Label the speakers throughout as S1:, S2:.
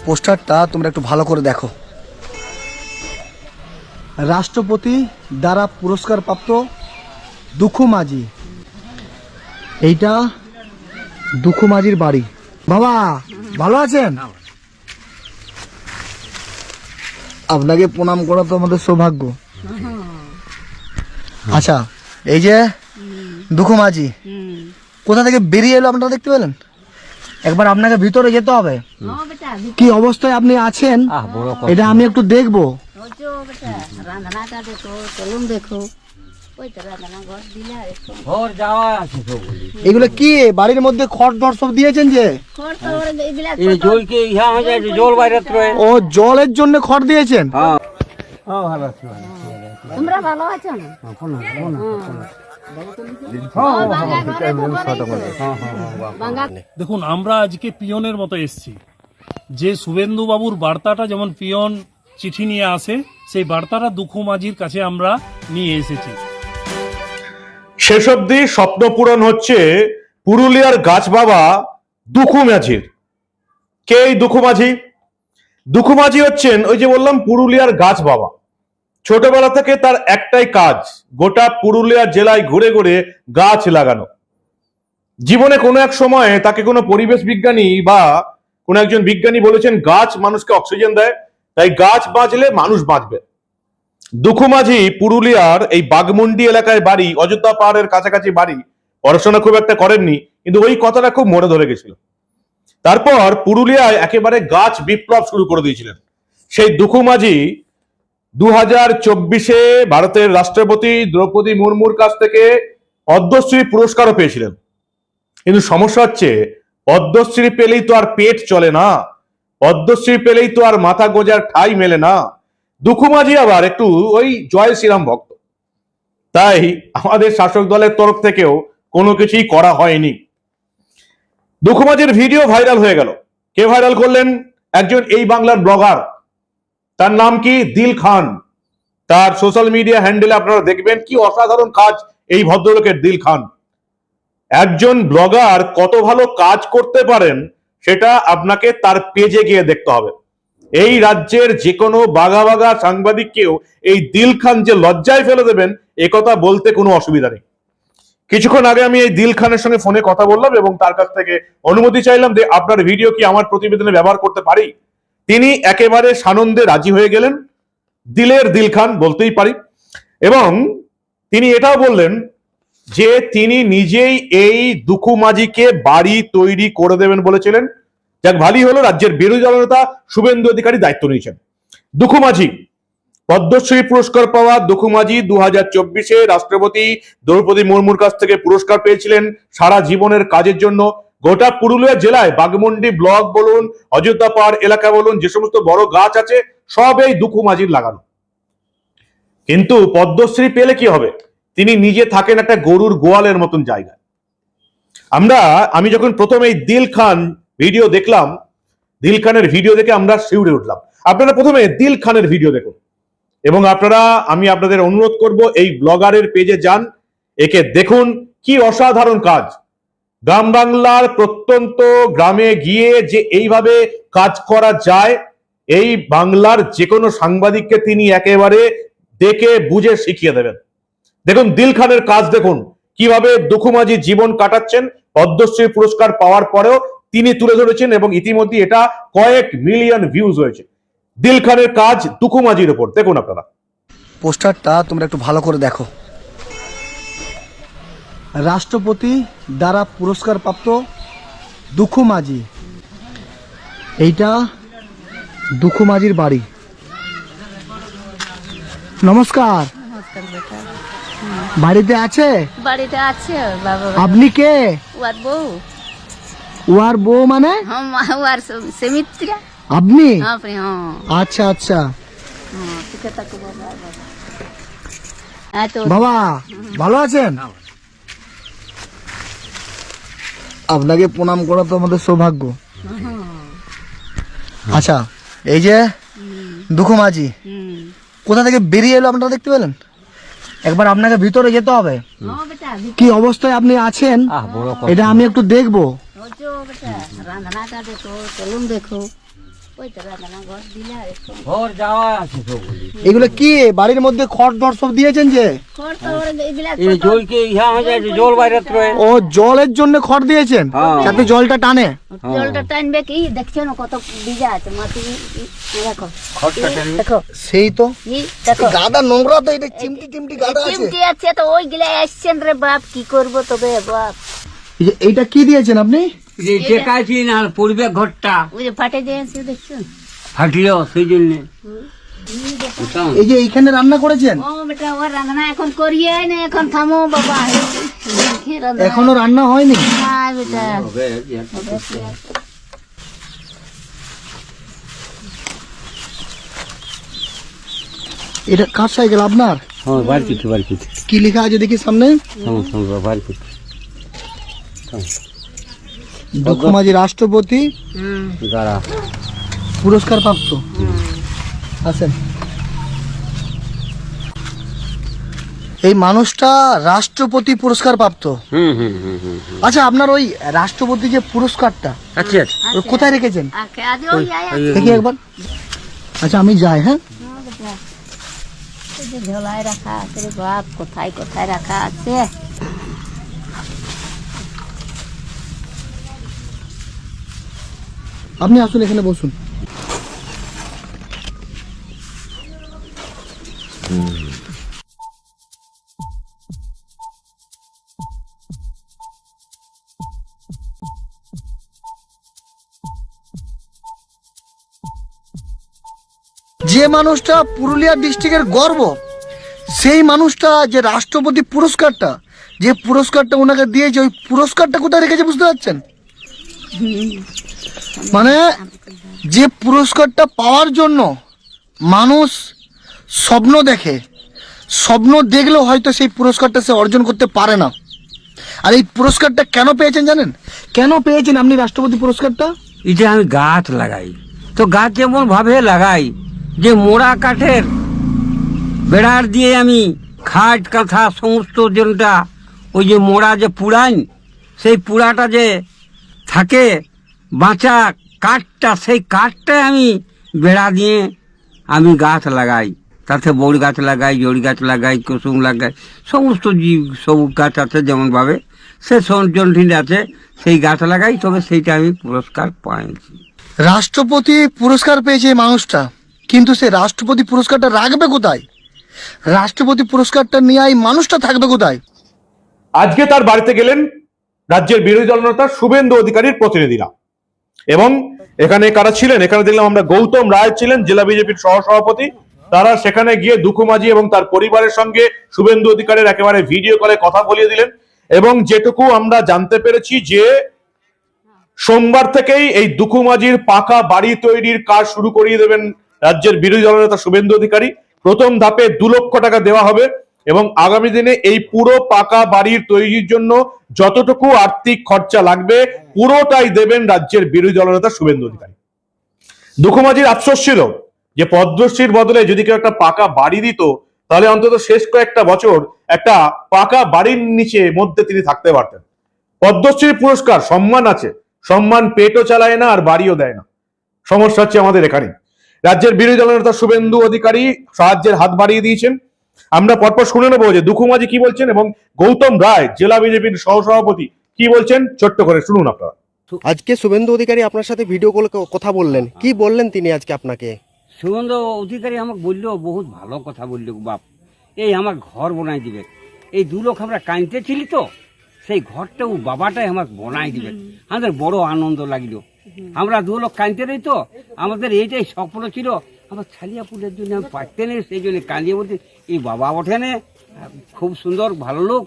S1: পোস্টারটা তোমরা একটু ভালো করে দেখো। রাষ্ট্রপতি দ্বারা পুরস্কার প্রাপ্ত দুখু মাঝি, এইটা দুখু মাঝির বাড়ি। বাবা ভালো আছেন? আপনাকে প্রণাম করা তো আমাদের সৌভাগ্য। আচ্ছা, এই যে দুখু মাঝি কোথা থেকে বেরিয়ে এলো আপনারা দেখতে পেলেন? একবার আপনাকে ভিতরে যেতে হবে। কি অবস্থায় আপনি আছেন এটা আমি একটু দেখবো। এগুলো কি বাড়ির মধ্যে খড় ধর সব দিয়েছেন? যে
S2: জল বাইরে
S1: ও জলের জন্য খড় দিয়েছেন।
S3: দেখুন, আমরা আজকে পিয়নের মতো এসেছি। যে শুভেন্দু বাবুর বার্তাটা যেমন পিয়ন চিঠি নিয়ে আসে, সেই বার্তাটা দুখু মাঝির কাছে আমরা নিয়ে এসেছি।
S4: শেষ অব্দি স্বপ্ন পূরণ হচ্ছে পুরুলিয়ার গাছ বাবা দুখু মাঝির। কে এই দুখু মাঝি? দুখু মাঝি হচ্ছেন ওই যে বললাম পুরুলিয়ার গাছ বাবা। ছোটবেলা থেকে তার একটাই কাজ, গোটা পুরুলিয়া জেলায় ঘুরে ঘুরে গাছ লাগানো। জীবনে কোনো এক সময়ে তাকে কোনো পরিবেশ বিজ্ঞানী বা কোনো একজন বিজ্ঞানী বলেছেন গাছ মানুষকে অক্সিজেন দেয়, তাই গাছ বাঁচলে মানুষ বাঁচবে। দুখু মাঝি পুরুলিয়ার এই বাগমুন্ডি এলাকায় বাড়ি, অযোধ্যা পাহাড়ের কাছাকাছি বাড়ি। পড়াশোনা খুব একটা করেননি, কিন্তু ওই কথাটা খুব মনে ধরে গেছিল। তারপর পুরুলিয়ায় একেবারে গাছ বিপ্লব শুরু করে দিয়েছিলেন সেই দুখু মাঝি। 2024-এ ভারতের রাষ্ট্রপতি দ্রৌপদী মুর্মুর কাছ থেকে পদ্মশ্রী পুরস্কারও পেয়েছিলেন। কিন্তু সমস্যা হচ্ছে পদ্মশ্রী পেলেই তো আর পেট চলে না, পদ্মশ্রী পেলেই তো আর মাথা গোজার ঠাঁই মেলে না। দুখু মাঝি আবার একটু ওই জয় শ্রীরাম ভক্ত, তাই আমাদের শাসক দলের তরফ থেকেও কোনো কিছুই করা হয়নি। দুখু মাঝির ভিডিও ভাইরাল হয়ে গেল। কে ভাইরাল করলেন? একজন এই বাংলার ব্লগার, তার নাম কি দিল খান। তার সোশ্যাল মিডিয়া হ্যান্ডেলে আপনারা দেখবেন কি অসাধারণ কাজ এই ভদ্রলোকের। দিল খান একজন ব্লগার কত ভালো কাজ করতে পারেন সেটা আপনাকে তার পেজে গিয়ে দেখতে হবে। এই রাজ্যের যে কোনো বাঘা বাঘা সাংবাদিককেও এই দিল খান যে লজ্জায় ফেলে দেবেন একথা বলতে কোনো অসুবিধা নেই। কিছুক্ষণ আগে আমি এই দিল খানের সঙ্গে ফোনে কথা বললাম এবং তার কাছ থেকে অনুমতি চাইলাম যে আপনার ভিডিও কি আমার প্রতিবেদনে ব্যবহার করতে পারি। তিনি একেবারে সানন্দে রাজি হয়ে গেলেন। দিলের দিল খান বলতেই পারি। এবং তিনি এটাও বললেন যে তিনি নিজেই এই দুখু মাঝিকে বাড়ি তৈরি করে দেবেন বলেছিলেন। যাক, ভালোই হলো, রাজ্যের বিরোধী দলনেতা শুভেন্দু অধিকারী দায়িত্ব নিয়েছেন। দুখু মাঝি পদ্মশ্রী পুরস্কার পাওয়া দুখু মাঝি 2024-এ রাষ্ট্রপতি দ্রৌপদী মুর্মুর কাছ থেকে পুরস্কার পেয়েছিলেন সারা জীবনের কাজের জন্য। গোটা পুরুলিয়া জেলায় বাগমুন্ডি ব্লক বলুন, অযোধ্যা পাহাড় এলাকা বলুন, যে সমস্ত বড় গাছ আছে সব এই দুখু মাঝির লাগানো। কিন্তু পদ্মশ্রী পেলে কি হবে? তিনি নিজে থাকেন একটা গরুর গোয়ালের মতন জায়গায়। আমি যখন প্রথম এই দিল খান ভিডিও দেখলাম, দিল খানের ভিডিও দেখে আমরা শিউরে উঠলাম। আপনারা প্রথমে দিল খানের ভিডিও দেখুন এবং আমি আপনাদের অনুরোধ করব এই ব্লগারের পেজে যান, একে দেখুন কি অসাধারণ কাজ। গ্রাম বাংলার প্রত্যন্ত গ্রামে গিয়ে যে এইভাবে কাজ করা যায়, এই বাংলার যে কোনো সাংবাদিককে তিনি একেবারে দেখে বুঝে শিখিয়ে দেবেন। দেখুন দিল খানের কাজ, দেখুন কিভাবে দুখু মাঝি জীবন কাটাচ্ছেন। পদ্মশ্রী পুরস্কার পাওয়ার পরেও তিনি তুলে ধরেছেন এবং ইতিমধ্যে এটা কয়েক মিলিয়ন ভিউজ হয়েছে। দিল খানের কাজ দুখু মাঝির উপর দেখুন আপনারা।
S1: পোস্টারটা তোমরা একটু ভালো করে দেখো। রাষ্ট্রপতি দ্বারা পুরস্কার প্রাপ্ত দুখু মাঝি, এইটা দুখু মাঝির বাড়ি। নমস্কার। বাড়িতে আছে?
S5: বাড়িতে আছে বাবা।
S1: আপনি কে?
S5: ওয়ার বউ।
S1: ওয়ার বউ মানে?
S5: ওয়ার সুমিত্রা।
S1: আপনি?
S5: হ্যাঁ।
S1: আচ্ছা। বাবা ভালো আছেন? আপনাকে প্রণাম করা তো আমাদের সৌভাগ্য। আচ্ছা, এই যে দুখু মাঝি কোথা থেকে বেরিয়ে এলো আপনারা দেখতে পেলেন? একবার আপনাকে ভিতরে যেতে হবে। কি অবস্থায় আপনি আছেন এটা আমি একটু দেখবো।
S5: ওই তো রান্না ঘর দিলে আর একটু
S2: ঘর যাওয়া আছে তো বলি
S1: এগুলো কি বাড়ির মধ্যে খড় টড় সব দিয়েছেন যে?
S5: খড় তো ওরা এগুলা
S2: এই জলকে ইহা হয়ে যায় জল বাইরে রয়ে
S1: ও জলের জন্য খড় দিয়েছেন যাতে জলটা টানে।
S5: জলটা টানবে কি দেখছো না কত ভিজা আছে মাটি দেখো
S2: খড়টা টেনে
S5: দেখো
S1: সেই তো
S5: কি দেখো
S1: গাদা নোংরা তো, এটা চিমটি চিমটি গাদা আছে।
S5: চিমটি আছে তো ওইগুলা আসছেন রে বাপ কি করব তবে বাপ
S1: এই যে এইটা কি দিয়েছেন আপনি?
S2: যে টেকাইছি না পড়বে ঘরটা
S5: ওই যে ফাটে দিয়েছে দেখছো
S2: ফাটিল সেই জন্য
S1: এই যে এইখানে রান্না করেছেন?
S5: ও বেটা ও রান্না এখন করিয়ে না এখন থামো বাবা
S1: এখনো রান্না হয়নি?
S5: না বেটা
S1: এটা কার সাইকেল আপনার?
S2: হ্যাঁ বাড়ি কিছু
S1: কি লেখা আছে দেখি সামনে?
S2: বাড়ি কিছু
S1: দুঃখমাঝি রাষ্ট্রপতি
S2: দাঁড়া
S1: পুরস্কার প্রাপ্ত আছেন। এই মানুষটা রাষ্ট্রপতি পুরস্কার প্রাপ্ত। আচ্ছা, আপনার ওই রাষ্ট্রপতি যে পুরস্কারটা
S2: আচ্ছা
S1: ওই কোথায় রেখেছেন
S5: আজ ওই আয়া
S1: দেখি একবার। আচ্ছা আমি যাই। হ্যাঁ,
S5: এই যে ঝোলায় রাখা আছে রে বাপ কোথায় কোথায় রাখা আছে
S1: আপনি আসুন এখানে বসুন। যে মানুষটা পুরুলিয়া ডিস্ট্রিক্টের গর্ব, সেই মানুষটা যে রাষ্ট্রপতি পুরস্কারটা, যে পুরস্কারটা ওনাকে দিয়েছে, ওই পুরস্কারটা কোথায় রেখেছে বুঝতে পারছেন? মানে যে পুরস্কারটা পাওয়ার জন্য মানুষ স্বপ্ন দেখে, স্বপ্ন দেখলেও হয়তো সেই পুরস্কারটা সে অর্জন করতে পারে না। আর এই পুরস্কারটা কেন পেয়েছেন জানেন? কেন পেয়েছেন আপনি রাষ্ট্রপতি পুরস্কারটা?
S2: এটা আমি গাছ লাগাই, তো গাছ যেমন ভাবে লাগাই যে মোড়া কাঠের বেড়ার দিয়ে আমি খাট কাঁথা সমস্ত যেটা ওই যে মোড়া যে পুড়াই, সেই পুড়াটা যে থাকে বাঁচা কাঠটা, সেই কাঠটাই আমি বেড়া দিয়ে আমি গাছ লাগাই। তাতে বড় গাছ লাগাই, জড়ি গাছ লাগাই, কুসুম লাগাই, সমস্ত জীব সবুজ গাছ আছে যেমনভাবে সে সঞ্চল আছে সেই গাছ লাগাই, তবে সেইটা আমি পুরস্কার পাইছি।
S1: রাষ্ট্রপতি পুরস্কার পেয়েছে এই মানুষটা, কিন্তু সে রাষ্ট্রপতি পুরস্কারটা রাখবে কোথায়? রাষ্ট্রপতি পুরস্কারটা নিয়ে এই মানুষটা থাকবে কোথায়?
S4: আজকে তার বাড়িতে গেলেন রাজ্যের বিরোধী দলনেতা শুভেন্দু অধিকারীর প্রতিনিধিরা। এবং এখানে কারা ছিলেন? এখানে দেখলাম আমরা গৌতম রায় ছিলেন, জেলা বিজেপির সহসভাপতি। তারা সেখানে গিয়ে দুঃখমাঝি এবং তার পরিবারের সঙ্গে শুভেন্দু অধিকারীর একেবারে ভিডিও কলে কথা বলিয়ে দিলেন। এবং যেটুকু আমরা জানতে পেরেছি যে সোমবার থেকেই এই দুঃখমাঝির পাকা বাড়ি তৈরির কাজ শুরু করিয়ে দেবেন রাজ্যের বিরোধী দলনেতা শুভেন্দু অধিকারী। প্রথম ধাপে 2 লক্ষ টাকা দেওয়া হবে এবং আগামী দিনে এই পুরো পাকা বাড়ির তৈরির জন্য যতটুকু আর্থিক খরচা লাগবে পুরোটাই দেবেন রাজ্যের বিরোধী দলনেতা শুভেন্দু অধিকারী। দুঃখমাঝির আফসোস ছিল যে পদ্মশ্রীর বদলে যদি কেউ একটা পাকা বাড়ি দিত, তাহলে অন্তত শেষ কয়েকটা বছর একটা পাকা বাড়ির নিচে মধ্যে তিনি থাকতে পারতেন। পদ্মশ্রীর পুরস্কার সম্মান আছে, সম্মান পেটও চালায় না আর বাড়িও দেয় না। সমস্যা হচ্ছে আমাদের এখানে। রাজ্যের বিরোধী দলনেতা শুভেন্দু অধিকারী সাহায্যের হাত বাড়িয়ে দিয়েছেন। আমরা পরপর শুনে নেবো যে দুঃখমাঝি কি বলছেন এবং গৌতম রায় জেলা বিজেপির সহসভাপতি কি বলছেন। ছোট্ট করে শুনুন আপনারা।
S6: আজকে শুভেন্দু অধিকারী আপনার সাথে ভিডিও কলে কথা বললেন, কি বললেন তিনি আজকে আপনাকে?
S2: শুভেন্দু অধিকারী আমাকে বললো, বহুত ভালো কথা বললো বাপ, এই আমার ঘর বনাই দিবে। এই 2 লোক আমরা কাঁদতেছিলি তো, সেই ঘরটাও বাবাটাই আমাকে বনাই দিবে। আমাদের বড় আনন্দ লাগলো। আমরা 2 লোক কাঁদতে রই তো, আমাদের এইটাই স্বপ্ন ছিল। আমার ছালিয়াপুরের জন্য আমি পারতে নেই, সেই জন্য কাঁদিয়ে বলছি এই বাবা ওঠে না, খুব সুন্দর ভালো লোক,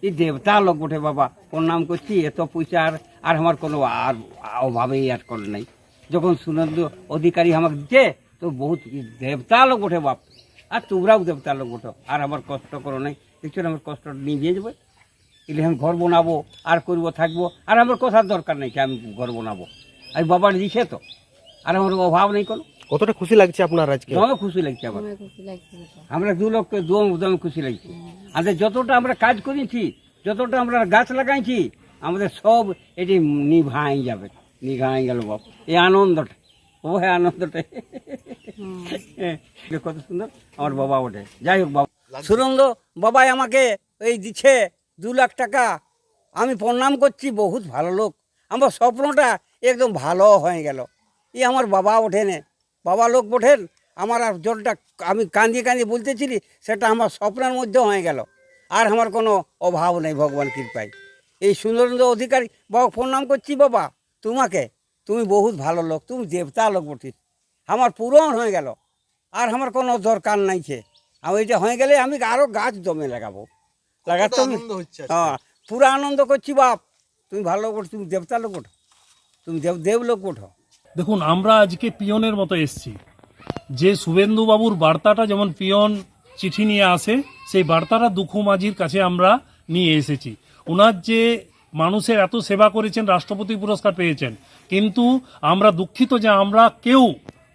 S2: এই দেবতা লোক ওঠে বাবা, প্রণাম করছি। এত পয়সা আর আমার কোনো আর অভাবেই আর করে নাই। যখন শুভেন্দু অধিকারী আমাকে দিচ্ছে তো বহুত দেবতা লোক ওঠে বাপ। আর তোমরাও দেবতা লোক ওঠো, আর আমার কষ্ট করো নাই। দেখছো আমার কষ্ট নিয়ে যাবে, এলে আমি ঘর বানাবো আর করবো থাকবো, আর আমার কথার দরকার নেই কি আমি ঘর বানাবো। আমি বাবার দিছে তো, আর আমার অভাব নেই কোনো।
S6: কতটা খুশি লাগছে আপনার আজকে?
S2: দমে খুশি লাগছে আমার। আমরা 2 লোককে দমে খুশি লাগছে। আমাদের যতটা আমরা কাজ করেছি, যতটা আমরা গাছ লাগাইছি, আমাদের সব এটি নিভাই যাবে, নিভাই গেল বাপ। এই আনন্দটা ও হ্যাঁ আনন্দটাই কত সুন্দর আমার বাবা ওঠে। যাই হোক বাবা সুরঙ্গ বাবাই আমাকে এই দিচ্ছে 2 লাখ টাকা, আমি প্রণাম করছি। বহুত ভালো লোক, আমার স্বপ্নটা একদম ভালো হয়ে গেল। আমার বাবা ওঠেনে, বাবা লোক ওঠেন, আমার আর জলটা আমি কান্দিয়ে কান্দিয়ে বলতেছিলি সেটা আমার স্বপ্নের মধ্যে হয়ে গেল। আর আমার কোনো অভাব নেই ভগবান কৃপায়। এই সুন্দরেন্দ্র অধিকারী বাবা প্রণাম করছি বাবা তোমাকে, তুমি বহুত ভালো লোক, তুমি দেবতা লোক বটিস। আমার পূরণ হয়ে গেল, আর আমার কোনো দরকার নাই ছে। আমি এটা হয়ে গেলে আমি আরও গাছ জমে লাগাবো, লাগাতে আমি হ্যাঁ পুরো আনন্দ করছি বাপ। তুমি ভালো লোক, তুমি দেবতা লোক ওঠো, তুমি দেব লোক ওঠো।
S3: দেখুন আমরা আজকে পিয়নের মতো এসেছি। যে শুভেন্দু বাবুর বার্তাটা যেমন পিয়ন চিঠি নিয়ে আসে, সেই বার্তাটা দুখু মাঝির কাছে আমরা নিয়ে এসেছি। ওনার যে মানুষের এত সেবা করেছেন, রাষ্ট্রপতি পুরস্কার পেয়েছেন, কিন্তু আমরা দুঃখিত যে আমরা কেউ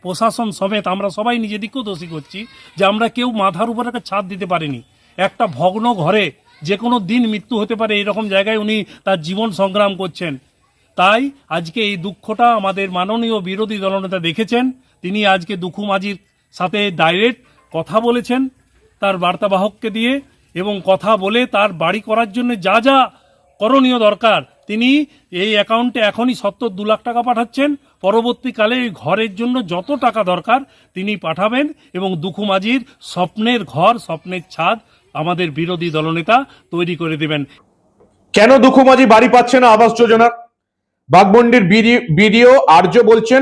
S3: প্রশাসন সমেত আমরা সবাই নিজেদিকেও দোষী করছি যে আমরা কেউ মাথার উপর একটা ছাদ দিতে পারিনি। একটা ভগ্ন ঘরে যে কোনো দিন মৃত্যু হতে পারে, এরকম জায়গায় উনি তার জীবন সংগ্রাম করছেন। তাই আজকে এই দুঃখটা আমাদের মাননীয় বিরোধী দলনেতা দেখেছেন। তিনি আজকে দুখু মাঝির সাথে ডাইরেক্ট কথা বলেছেন তার বার্তাবাহককে দিয়ে, এবং কথা বলে তার বাড়ি করার জন্য যা যা করণীয় দরকার তিনি এই অ্যাকাউন্টে এখনই 2 লাখ টাকা পাঠাচ্ছেন। পরবর্তীকালে এই ঘরের জন্য যত টাকা দরকার তিনি পাঠাবেন, এবং দুখু মাঝির স্বপ্নের ঘর, স্বপ্নের ছাদ আমাদের বিরোধী দলনেতা তৈরি করে দেবেন।
S4: কেন দুখু মাঝি বাড়ি পাচ্ছে না আবাস যোজনার? বাঘমন্ডির বিডিও আর্য বলছেন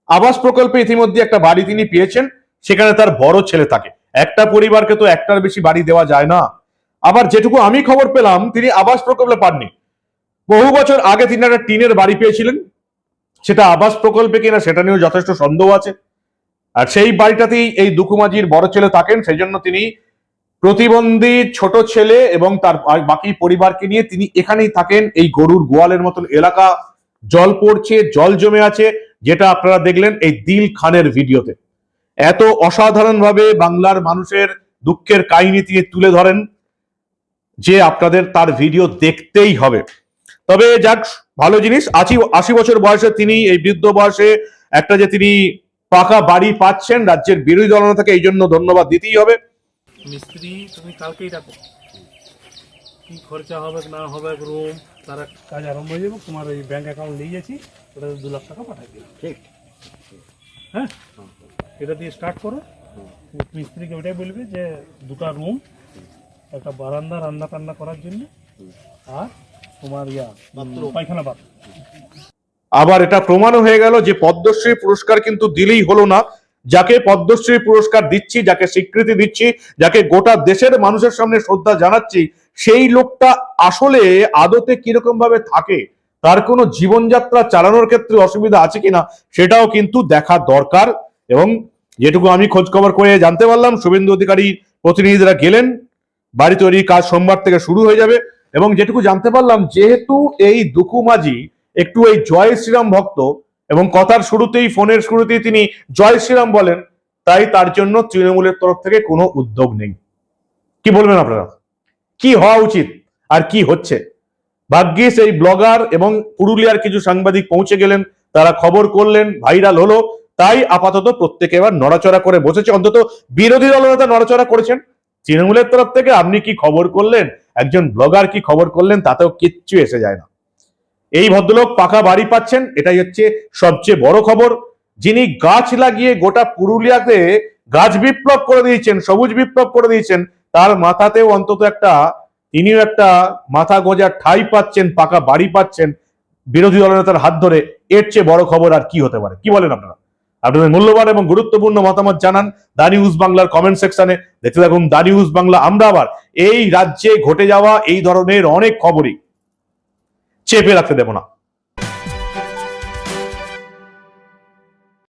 S4: আবাস প্রকল্পে ইতিমধ্যে একটা বাড়ি তিনি পেয়েছেন, সেখানে তার বড় ছেলে থাকে। একটা পরিবারকে তো একটার বেশি বাড়ি দেওয়া যায় না। আবার যেটুকু আমি খবর পেলাম তিনি আবাস প্রকল্পে পাননি, বহু বছর আগে তিনি একটা টিনের বাড়ি পেয়েছিলেন, সেটা আবাস প্রকল্পে কিনা সেটা নিয়েও যথেষ্ট সন্দেহ আছে। আর সেই বাড়িটাতেই এই দুখু মাঝির বড় ছেলে থাকেন, সেই জন্য তিনি প্রতিবন্ধী ছোট ছেলে এবং তার বাকি পরিবারকে নিয়ে তিনি এখানেই থাকেন। এই গরুর গোয়ালের মতন এলাকা, জল পড়ছে, জল জমে আছে, যেটা আপনারা দেখলেন এই দিল খানের ভিডিওতে। এত অসাধারণভাবে বাংলার মানুষের দুঃখের কাহিনী তিনি তুলে ধরেন যে আপনাদের তার ভিডিও দেখতেই হবে। তবে যাক, ভালো জিনিস, 80 বছর বয়সে তিনি এই বৃদ্ধ বয়সে একটা যে তিনি পাকা বাড়ি পাচ্ছেন, রাজ্যের বিরোধী দলনেতাকে এই জন্য ধন্যবাদ দিতেই হবে।
S3: মিস্ত্রি তুমি কালকেই ডাকো, কি খরচা হবে না হবে রুম তারা কাজ আরম্ভ হয়ে যাবে। তোমার ওই ব্যাংক অ্যাকাউন্ট নিয়ে যাচ্ছি, ওটা 2 লাখ টাকা পাঠাই দিও।
S2: ঠিক,
S3: হ্যাঁ এটা দিয়ে স্টার্ট করো। মিস্ত্রিকে ওটাই বলবে যে 2টা রুম, একটা বারান্দা রান্না টান্না করার জন্য, আর তোমার পায়খানা বাথরুম।
S4: আবার এটা প্রমাণও হয়ে গেল যে পদ্মশ্রী পুরস্কার কিন্তু দিলেই হলো না। যাকে পদ্মশ্রী পুরস্কার দিচ্ছি, যাকে স্বীকৃতি দিচ্ছি, যাকে গোটা দেশের মানুষের সামনে শ্রদ্ধা জানাচ্ছি, সেই লোকটা আসলে আদতে কিরকম ভাবে থাকে, তার কোনো জীবনযাত্রা চালানোর ক্ষেত্রে অসুবিধা আছে কিনা সেটাও কিন্তু দেখা দরকার। এবং যেটুকু আমি খোঁজ খবর করে জানতে পারলাম, শুভেন্দু অধিকারী প্রতিনিধিরা গেলেন, বাড়ি তৈরির কাজ সোমবার থেকে শুরু হয়ে যাবে। এবং যেটুকু জানতে পারলাম, যেহেতু এই দুখু মাঝি একটু এই জয় শ্রীরাম ভক্ত এবং কথার শুরুতেই, ফোনের শুরুতেই তিনি জয় শ্রীরাম বলেন, তাই তার জন্য তৃণমূলের তরফ থেকে কোনো উদ্যোগ নেই। কি বলবেন আপনারা? কি হওয়া উচিত আর কি হচ্ছে? ভাগ্যিস এই ব্লগার এবং পুরুলিয়ার কিছু সাংবাদিক পৌঁছে গেলেন, তারা খবর করলেন, ভাইরাল হলো, তাই আপাতত প্রত্যেকে এবার নড়াচড়া করে বসেছে। অন্তত বিরোধী দলনেতা নড়াচড়া করেছেন। তৃণমূলের তরফ থেকে আপনি কি খবর করলেন, একজন ব্লগার কি খবর করলেন, তাতেও কিচ্ছু এসে যায় না। এই ভদ্রলোক পাকা বাড়ি পাচ্ছেন, এটাই হচ্ছে সবচেয়ে বড় খবর। যিনি গাছ লাগিয়ে গোটা পুরুলিয়াতে গাছ বিপ্লব করে দিয়েছেন, সবুজ বিপ্লব করে দিয়েছেন, তার মাথাতেও অন্তত তিনিও একটা মাথা গোঁজার ঠাঁই পাচ্ছেন, পাকা বাড়ি পাচ্ছেন বিরোধী দলনেতার হাত ধরে। এর চেয়ে বড় খবর আর কি হতে পারে? কি বলেন আপনারা? আপনাদের মূল্যবান এবং গুরুত্বপূর্ণ মতামত জানান দা নিউজ বাংলার কমেন্ট সেকশনে। দেখতে থাকুন দা নিউজ বাংলা। আমরা আবার এই রাজ্যে ঘটে যাওয়া এই ধরনের অনেক খবরই চেপে রাখতে দেব না।